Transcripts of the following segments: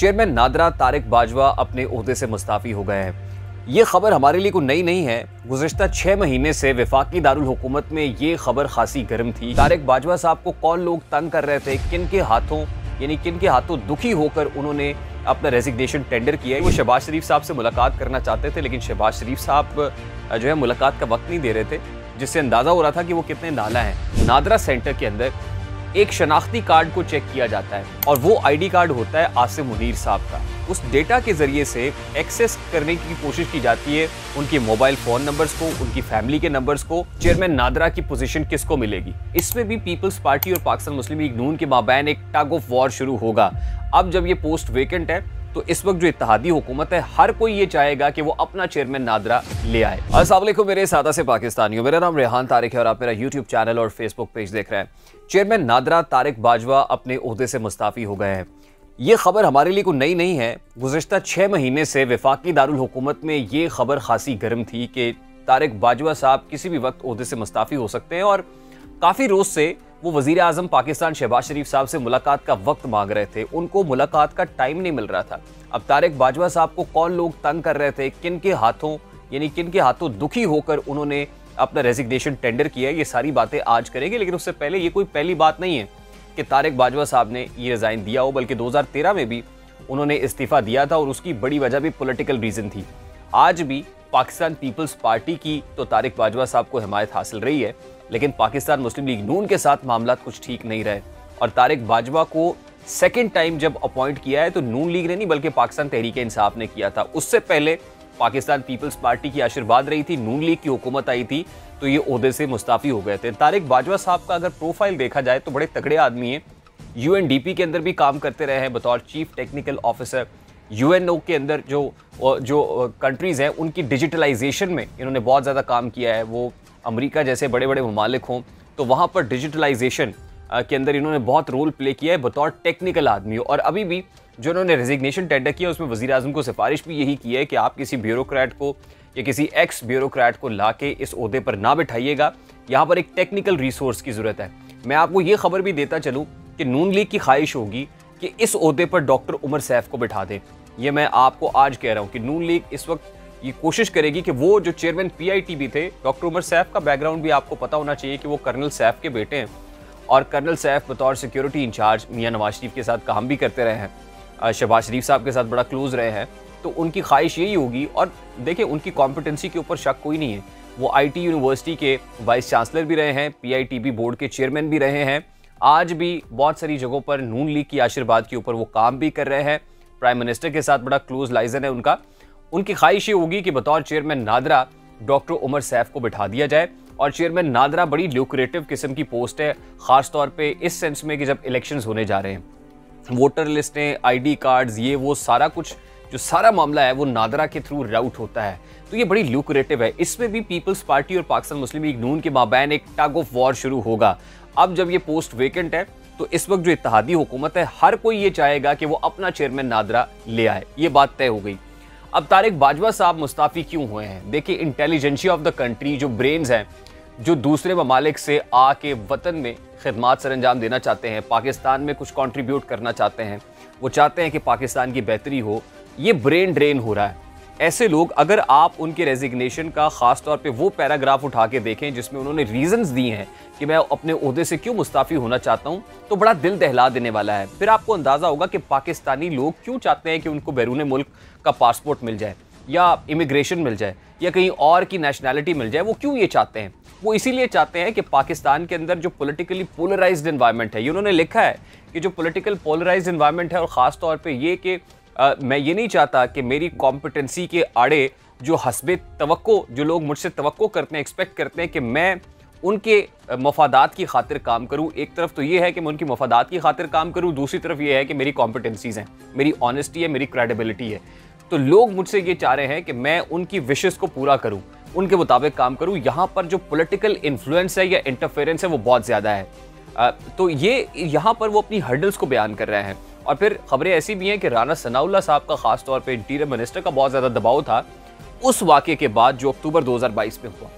Chairman NADRA Tariq Bajwa अपने ओहदे से मुस्ताफी हो गए हैं। ये खबर हमारे लिए कोई नई नहीं है। गुज़िश्ता 6 महीने से वफाकी दारुल हुकूमत में ये खबर खासी गर्म थी। तारिक बाजवा साहब को कौन लोग तंग कर रहे थे, किन के हाथों दुखी होकर उन्होंने अपना रेजिग्नेशन टेंडर किया है। वो शहबाज शरीफ साहब से मुलाकात करना चाहते थे, लेकिन शहबाज शरीफ साहब जो है मुलाकात का वक्त नहीं दे रहे थे, जिससे अंदाज़ा हो रहा था कि वो कितने नाला हैं। नादरा सेंटर के अंदर एक शनाख्ती कार्ड को चेक किया जाता है और वो आईडी कार्ड होता है आसिम मुनीर साहब का। उस डेटा के जरिए से एक्सेस करने की कोशिश की जाती है उनके मोबाइल फोन नंबर्स को, उनकी फैमिली के नंबर्स को। चेयरमैन नादरा की पोजीशन किसको मिलेगी, इसमें भी पीपल्स पार्टी और पाकिस्तान मुस्लिम लीग नून के माबैन एक टग ऑफ वॉर शुरू होगा। अब जब ये पोस्ट वेकेंट है तो इस वक्त जो इत्तेहादी हुकूमत है, हर कोई ये चाहेगा कि वो अपना चेयरमैन नादरा ले आए। अस्सलाम वालेकुम मेरे सादा से पाकिस्तानियों, मेरा नाम रेहान तारिक है और आप मेरा यूट्यूब चैनल और फेसबुक पेज देख रहे हैं। चेयरमैन नादरा तारिक बाजवा अपने ओहदे से मुस्ताफी हो गए हैं। ये खबर हमारे लिए कोई नई नहीं है। गुज़िश्ता 6 महीने से वफाकी दारुल हुकूमत में ये खबर खासी गर्म थी कि तारिक बाजवा साहब किसी भी वक्त ओहदे से मुस्ताफी हो सकते हैं और काफ़ी रोज़ से वो वज़ीर आज़म पाकिस्तान शहबाज शरीफ साहब से मुलाकात का वक्त मांग रहे थे, उनको मुलाकात का टाइम नहीं मिल रहा था। अब तारिक बाजवा साहब को कौन लोग तंग कर रहे थे, किन के हाथों दुखी होकर उन्होंने अपना रेजिग्नेशन टेंडर किया है, ये सारी बातें आज करेंगे। लेकिन उससे पहले ये कोई पहली बात नहीं है कि तारिक बाजवा साहब ने ये रिज़ाइन दिया हो, बल्कि 2013 में भी उन्होंने इस्तीफ़ा दिया था और उसकी बड़ी वजह भी पॉलिटिकल रीज़न थी। आज भी पाकिस्तान पीपल्स पार्टी की तो तारिक बाजवा साहब को हिमायत हासिल रही है, लेकिन पाकिस्तान मुस्लिम लीग नून के साथ मामला कुछ ठीक नहीं रहे और तारिक बाजवा को सेकेंड टाइम जब अपॉइंट किया है तो नून लीग ने नहीं बल्कि पाकिस्तान तहरीक इंसाफ ने किया था। उससे पहले पाकिस्तान पीपल्स पार्टी की आशीर्वाद रही थी, नून लीग की हुकूमत आई थी, तो ये ओहदे से मुस्ताफी हो गए थे। तारिक बाजवा साहब का अगर प्रोफाइल देखा जाए तो बड़े तगड़े आदमी हैं। UNDP के अंदर भी काम करते रहे हैं बतौर चीफ टेक्निकल ऑफिसर। UNO के अंदर जो कंट्रीज़ हैं उनकी डिजिटलाइजेशन में इन्होंने बहुत ज़्यादा काम किया है। वो अमेरिका जैसे बड़े बड़े ममालिक हों तो वहाँ पर डिजिटलाइजेशन के अंदर इन्होंने बहुत रोल प्ले किया है बतौर टेक्निकल आदमी। और अभी भी जो इन्होंने रेजिग्नेशन टेंडर किया उसमें वज़ीर आज़म को सिफारिश भी यही की है कि आप किसी ब्यूरोक्रेट को या किसी एक्स ब्यूरोक्रेट को ला के इस ओहदे पर ना बिठाइएगा, यहाँ पर एक टेक्निकल रिसोर्स की ज़रूरत है। मैं आपको ये खबर भी देता चलूँ कि नून लीग की ख्वाहिश होगी कि इस ओहदे पर डॉक्टर उमर सैफ को बिठा दें। ये मैं आपको आज कह रहा हूँ कि नून लीग इस वक्त ये कोशिश करेगी कि वो जो चेयरमैन PIT थे, डॉक्टर उमर सैफ का बैकग्राउंड भी आपको पता होना चाहिए कि वो कर्नल सैफ के बेटे हैं और कर्नल सैफ बतौर सिक्योरिटी इंचार्ज मियां नवाज शरीफ के साथ काम भी करते रहे हैं, शहबाज शरीफ साहब के साथ बड़ा क्लोज रहे हैं। तो उनकी ख्वाहिश यही होगी और देखिए उनकी कॉम्पिटेंसी के ऊपर शक कोई नहीं है। वो IT यूनिवर्सिटी के वाइस चांसलर भी रहे हैं, PITB बोर्ड के चेयरमैन भी रहे हैं। आज भी बहुत सारी जगहों पर नून लीग की आशीर्वाद के ऊपर वो काम भी कर रहे हैं। प्राइम मिनिस्टर के साथ बड़ा क्लोज लाइजन है उनका। उनकी ख्वाहिश ये होगी कि बतौर चेयरमैन नादरा डॉक्टर उमर सैफ को बिठा दिया जाए। और चेयरमैन नादरा बड़ी ल्यूक्रेटिव किस्म की पोस्ट है, ख़ास तौर पे इस सेंस में कि जब इलेक्शंस होने जा रहे हैं, वोटर लिस्टें, ID कार्ड्स, ये वो सारा कुछ जो सारा मामला है वो नादरा के थ्रू राउट होता है, तो ये बड़ी ल्यूक्रेटिव है। इसमें भी पीपल्स पार्टी और पाकिस्तान मुस्लिम लीग नून के माबैन एक टग ऑफ वॉर शुरू होगा। अब जब ये पोस्ट वेकेंट है तो इस वक्त जो इत्तेहादी हुकूमत है, हर कोई ये चाहेगा कि वो अपना चेयरमैन नादरा ले आए। ये बात तय हो गई। अब तारिक बाजवा साहब मुस्ताफी क्यों हुए हैं? देखिए, इंटेलिजेंसिया ऑफ द कंट्री, जो ब्रेन्स हैं, जो दूसरे ममालिक से आके वतन में खिदमात सर अंजाम देना चाहते हैं, पाकिस्तान में कुछ कंट्रीब्यूट करना चाहते हैं, वो चाहते हैं कि पाकिस्तान की बेहतरी हो, ये ब्रेन ड्रेन हो रहा है। ऐसे लोग, अगर आप उनके रेजिग्नेशन का ख़ास तौर पे वो पैराग्राफ उठा के देखें जिसमें उन्होंने रीजंस दिए हैं कि मैं अपने ओहदे से क्यों मुस्ताफ़ी होना चाहता हूं, तो बड़ा दिल दहला देने वाला है। फिर आपको अंदाज़ा होगा कि पाकिस्तानी लोग क्यों चाहते हैं कि उनको बैरून मुल्क का पासपोर्ट मिल जाए या इमिग्रेशन मिल जाए या कहीं और की नेशनैलिटी मिल जाए। वो क्यों ये चाहते हैं? वो इसीलिए चाहते हैं कि पाकिस्तान के अंदर जो पॉलिटिकली पोलराइज्ड एनवायरनमेंट है, ये उन्होंने लिखा है कि जो पॉलिटिकल पोलराइज्ड एनवायरनमेंट है, और ख़ास तौर पे ये कि मैं ये नहीं चाहता कि मेरी कॉम्पिटेंसी के आड़े जो हस्बे तवक्को, जो लोग मुझसे तवक्को करते हैं, एक्सपेक्ट करते हैं कि मैं उनके मफादात की खातिर काम करूं। एक तरफ तो ये है कि मैं उनकी मफादात की खातिर काम करूं, दूसरी तरफ ये है कि मेरी कॉम्पिटेंसीज़ हैं, मेरी ऑनेस्टी है, मेरी क्रेडिबिलिटी है। तो लोग मुझसे ये चाह रहे हैं कि मैं उनकी विशेस को पूरा करूं, उनके मुताबिक काम करूं। यहाँ पर जो पॉलिटिकल इन्फ्लुएंस है या इंटरफेरेंस है वो बहुत ज़्यादा है। तो ये यहाँ पर वो अपनी हर्डल्स को बयान कर रहे हैं। और फिर खबरें ऐसी भी हैं कि राना सनाउल्लाह साहब का ख़ास तौर पे इंटीरियर मिनिस्टर का बहुत ज़्यादा दबाव था उस वाक़े के बाद जो अक्टूबर 2022 में हुआ।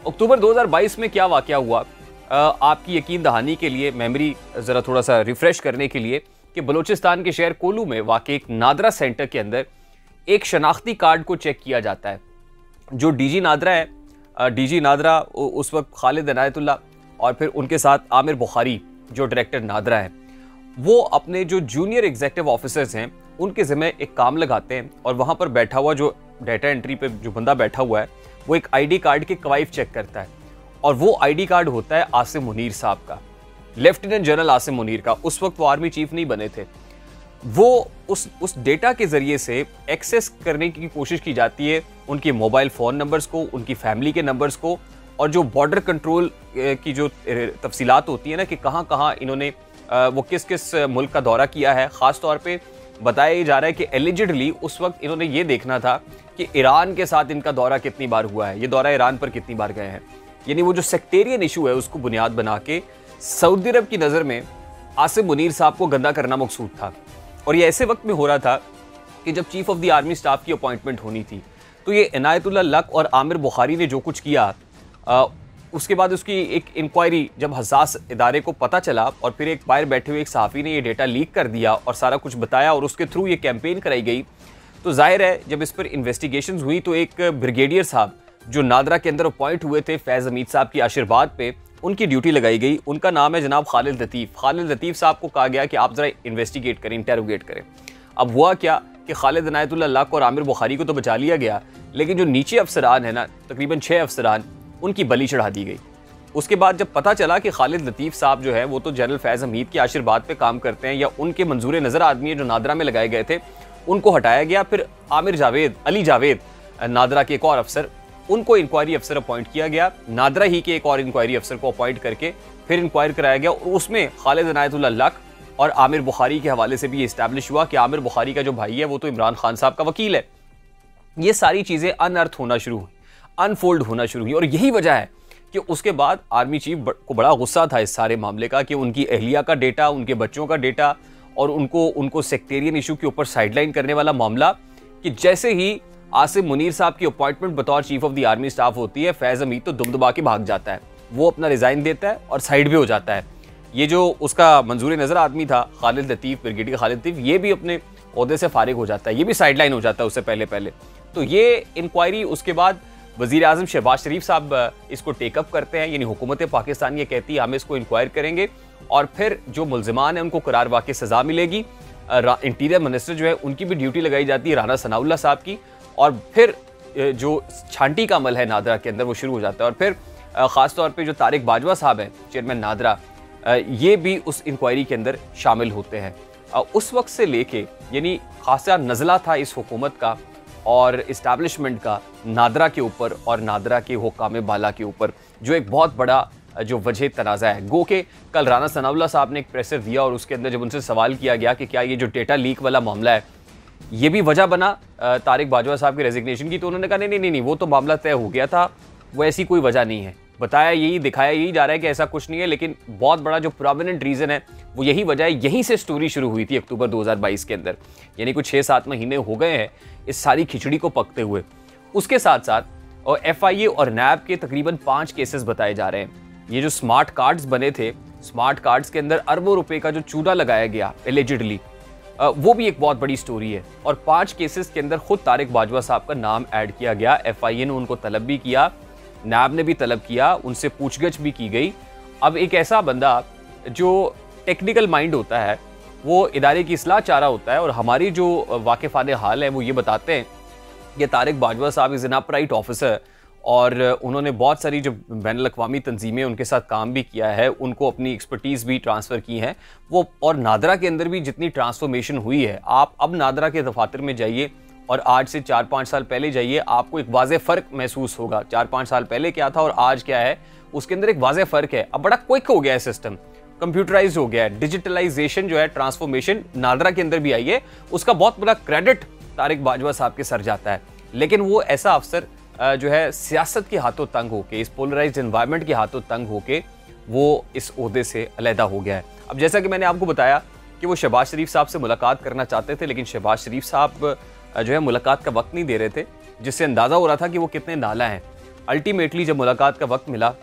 अक्टूबर 2022 में क्या वाक़या हुआ, आपकी यकीन दहानी के लिए, मेमोरी ज़रा थोड़ा सा रिफ़्रेश करने के लिए, कि बलूचिस्तान के शहर कोलू में वाक़ई एक नादरा सेंटर के अंदर एक शनाख्ती कार्ड को चेक किया जाता है। जो डीजी नादरा है, डीजी नादरा उस वक्त खालिद इनायतुल्लाह और फिर उनके साथ आमिर बुखारी जो डायरेक्टर नादरा है, वो अपने जो जूनियर एग्जीक्यूटिव ऑफिसर्स हैं उनके ज़िम्मे एक काम लगाते हैं और वहाँ पर बैठा हुआ जो डाटा एंट्री पे जो बंदा बैठा हुआ है वो एक आईडी कार्ड के कवाइफ चेक करता है और वो आईडी कार्ड होता है आसिम मुनीर साहब का, लेफ्टिनेंट जनरल आसिम मुनीर का। उस वक्त वो आर्मी चीफ नहीं बने थे। वो उस डेटा के ज़रिए से एक्सेस करने की कोशिश की जाती है उनके मोबाइल फ़ोन नंबर्स को, उनकी फैमिली के नंबर्स को, और जो बॉर्डर कंट्रोल की जो तफसीलात होती है ना कि कहाँ कहाँ इन्होंने वो किस किस मुल्क का दौरा किया है। ख़ास तौर पे बताया जा रहा है कि एलिजिडली उस वक्त इन्होंने ये देखना था कि ईरान के साथ इनका दौरा कितनी बार हुआ है, ये दौरा ईरान पर कितनी बार गए हैं। यानी वो जो सेक्टेरियन इशू है उसको बुनियाद बना के सऊदी अरब की नज़र में आसिम मुनीर साहब को गंदा करना मकसूद था। और ये ऐसे वक्त में हो रहा था कि जब chief of the army staff की अपॉइंटमेंट होनी थी, तो ये इनायतुल्लाह लक और आमिर बुखारी ने जो कुछ किया, उसके बाद उसकी एक इंक्वायरी जब हसास इदारे को पता चला और फिर एक बाहर बैठे हुए एक सहाफ़ी ने ये डेटा लीक कर दिया और सारा कुछ बताया और उसके थ्रू ये कैंपेन कराई गई, तो जाहिर है जब इस पर इन्वेस्टिगेशंस हुई तो एक ब्रिगेडियर साहब जो नादरा के अंदर अपॉइंट हुए थे फैज़ हमीद साहब की आशीर्वाद पे, उनकी ड्यूटी लगाई गई। उनका नाम है जनाब खालिद लतीफ़। खालिद लतीफ़ साहब को कहा गया कि आप ज़रा इन्वेस्टिगेट करें, इंटेरोगेट करें। अब हुआ क्या कि खालिद इनायतुल्लाह लक और आमिर बुखारी को तो बचा लिया गया, लेकिन जो नीचे अफसरान है ना, तकरीबन 6 अफसरान, उनकी बलि चढ़ा दी गई। उसके बाद जब पता चला कि खालिद लतीफ़ साहब जो है वो तो जनरल फैज़ हमीद की आशीर्वाद पे काम करते हैं या उनके मंजूर नज़र आदमी है जो नादरा में लगाए गए थे, उनको हटाया गया। फिर आमिर जावेद, अली जावेद नादरा के एक और अफसर, उनको इंक्वायरी अफसर अपॉइंट किया गया। नादरा ही के एक और इंक्वायरी अफसर को अपॉइंट करके फिर इंक्वायर कराया गया और उसमें खालिद इनायतुल्लाह लक और आमिर बुखारी के हवाले से भी ये इस्टेब्लिश हुआ कि आमिर बुखारी का जो भाई है वो तो इमरान खान साहब का वकील है। ये सारी चीज़ें अनअर्थ होना शुरू हुई, अनफोल्ड होना शुरू हुई और यही वजह है कि उसके बाद आर्मी चीफ को बड़ा गुस्सा था इस सारे मामले का कि उनकी अहलिया का डेटा, उनके बच्चों का डेटा और उनको सेक्टेरियन इशू के ऊपर साइडलाइन करने वाला मामला, कि जैसे ही आसिम मुनीर साहब की अपॉइंटमेंट बतौर chief of the army staff होती है, फैज़ हमीद तो दुम दबा के भाग जाता है, वो अपना रिज़ाइन देता है और साइड भी हो जाता है। ये जो उसका मंजूर नज़र आदमी था खालिद लतीफ़, ब्रिगेडियर खालिद लतीफ़, ये भी अपने ओहदे से फारिग हो जाता है, ये भी साइडलाइन हो जाता है उससे पहले। तो ये इंक्वायरी उसके बाद वज़ीर आज़म शहबाज शरीफ साहब इसको टेकअप करते हैं, यानी हुकूमत पाकिस्तान ये कहती है हम इसको इंक्वायर करेंगे और फिर जो मुल्ज़िमान हैं उनको करार वाक़ई सज़ा मिलेगी। इंटीरियर मिनिस्टर जो है उनकी भी ड्यूटी लगाई जाती है, राना सनाउल्लाह साहब की, और फिर जो छांटी का अमल है नादरा के अंदर वो शुरू हो जाता है। और फिर ख़ास तौर पे जो तारिक बाजवा साहब हैं चेयरमैन नादरा, ये भी उस इंक्वायरी के अंदर शामिल होते हैं। उस वक्त से लेके यानी खासा नज़ला था इस हुकूमत का और इस्टेब्लिशमेंट का नादरा के ऊपर और नादरा के हुक्काम बाला के ऊपर, जो एक बहुत बड़ा जो वजह तनाज़ा है। गो के कल राना सनाउल्लाह साहब ने एक प्रेसर दिया और उसके अंदर जब उनसे सवाल किया गया कि क्या ये जो डेटा लीक वाला मामला है ये भी वजह बना तारिक बाजवा साहब के रेजिग्नेशन की, तो उन्होंने कहा नहीं, वो तो मामला तय हो गया था, वो ऐसी कोई वजह नहीं है। बताया यही, दिखाया यही जा रहा है कि ऐसा कुछ नहीं है, लेकिन बहुत बड़ा जो प्रोमिनेंट रीज़न है वो यही वजह है। यहीं से स्टोरी शुरू हुई थी अक्टूबर 2022 के अंदर, यानी कुछ 6-7 महीने हो गए हैं इस सारी खिचड़ी को पकते हुए। उसके साथ साथ और FIA और नैब के तकरीबन 5 केसेस बताए जा रहे हैं। ये जो स्मार्ट कार्ड्स बने थे, स्मार्ट कार्ड्स के अंदर अरबों रुपए का जो चूना लगाया गया एलिजिडली, वो भी एक बहुत बड़ी स्टोरी है। और 5 केसेस के अंदर खुद तारिक बाजवा साहब का नाम ऐड किया गया। FIA ने उनको तलब भी किया, नैब ने भी तलब किया, उनसे पूछगछ भी की गई। अब एक ऐसा बंदा जो टेक्निकल माइंड होता है वो इदारे की इस्लाह चाह रहा होता है, और हमारी जो वाकिफ़ान हाल है वो ये बताते हैं कि तारिक बाजवा साहब इज़ एन अपराइट ऑफिसर और उन्होंने बहुत सारी जो बैनुल-अक़वामी तंजीमें उनके साथ काम भी किया है, उनको अपनी एक्सपर्टीज़ भी ट्रांसफ़र की हैं वो। और नादरा के अंदर भी जितनी ट्रांसफॉर्मेशन हुई है, आप अब नादरा के दफातर में जाइए और आज से 4-5 साल पहले जाइए, आपको एक वाज़ेह फ़र्क महसूस होगा। 4-5 साल पहले क्या था और आज क्या है, उसके अंदर एक वाज़ेह फ़र्क है। अब बड़ा क्विक हो गया है सिस्टम, कंप्यूटराइज हो गया है, डिजिटलाइजेशन जो है, ट्रांसफॉर्मेशन नादरा के अंदर भी आई है। उसका बहुत बड़ा क्रेडिट तारिक बाजवा साहब के सर जाता है। लेकिन वो ऐसा अफसर जो है सियासत के हाथों तंग होके, इस पोलराइज्ड एनवायरनमेंट के हाथों तंग होके वो इस ओहदे से अलहदा हो गया है। अब जैसा कि मैंने आपको बताया कि वो शहबाज शरीफ साहब से मुलाकात करना चाहते थे, लेकिन शहबाज शरीफ साहब जो है मुलाकात का वक्त नहीं दे रहे थे, जिससे अंदाज़ा हो रहा था कि वो कितने नाला हैं। अल्टीमेटली जब मुलाकात का वक्त मिला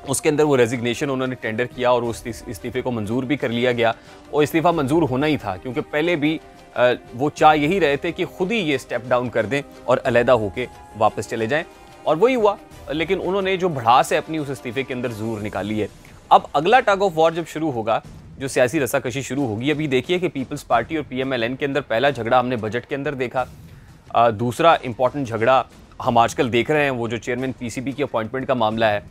उसके अंदर वो रेजिग्नेशन उन्होंने टेंडर किया और उस इस्तीफे को मंजूर भी कर लिया गया। और इस्तीफा मंजूर होना ही था क्योंकि पहले भी वो चाह यही रहे थे कि खुद ही ये स्टेप डाउन कर दें और अलहदा होके वापस चले जाएं, और वही हुआ। लेकिन उन्होंने जो भड़ास है अपनी उस इस्तीफे के अंदर ज़रूर निकाली है। अब अगला टग ऑफ वॉर जब शुरू होगा, जो सियासी रस्साकशी शुरू होगी, अभी देखिए कि पीपल्स पार्टी और PMLN के अंदर पहला झगड़ा हमने बजट के अंदर देखा। दूसरा इंपॉर्टेंट झगड़ा हम आजकल देख रहे हैं, वो जो चेयरमैन PCB की अपॉइंटमेंट का मामला है।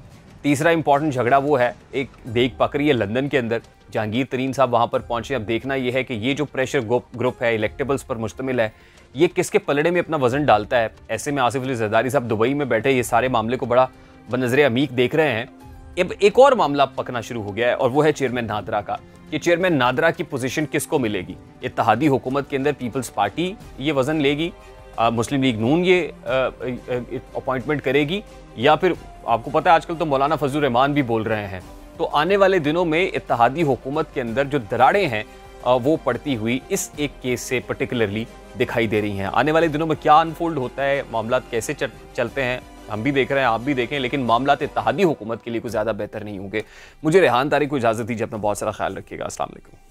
तीसरा इंपॉर्टेंट झगड़ा वो है, एक देख पक रही है लंदन के अंदर, जहांगीर तरीन साहब वहाँ पर पहुँचे। अब देखना ये है कि ये जो प्रेशर ग्रुप है, इलेक्टेबल्स पर मुश्तमिल है, ये किसके पलड़े में अपना वजन डालता है। ऐसे में आसिफ अली जरदारी साहब दुबई में बैठे ये सारे मामले को बड़ा बनज़र अमीक देख रहे हैं। अब एक और मामला पकना शुरू हो गया है और वो है चेयरमैन नादरा का, कि चेयरमैन नादरा की पोजीशन किसको मिलेगी। इत्तेहादी हुकूमत के अंदर पीपल्स पार्टी ये वजन लेगी, मुस्लिम लीग नून ये अपॉइंटमेंट करेगी, या फिर आपको पता है आजकल तो मौलाना फजलुर रहमान भी बोल रहे हैं। तो आने वाले दिनों में इत्तेहादी हुकूमत के अंदर जो दरारें हैं वो पड़ती हुई इस एक केस से पर्टिकुलरली दिखाई दे रही हैं। आने वाले दिनों में क्या अनफोल्ड होता है, मामला कैसे चलते हैं, हम भी देख रहे हैं, आप भी देखें, लेकिन मामला इत्तेहादी हुकूमत के लिए कुछ ज़्यादा बेहतर नहीं होंगे। मुझे रेहान तारिक को इजाज़त दीजिए, अपना बहुत सारा ख्याल रखिएगा। अस्सलाम वालेकुम।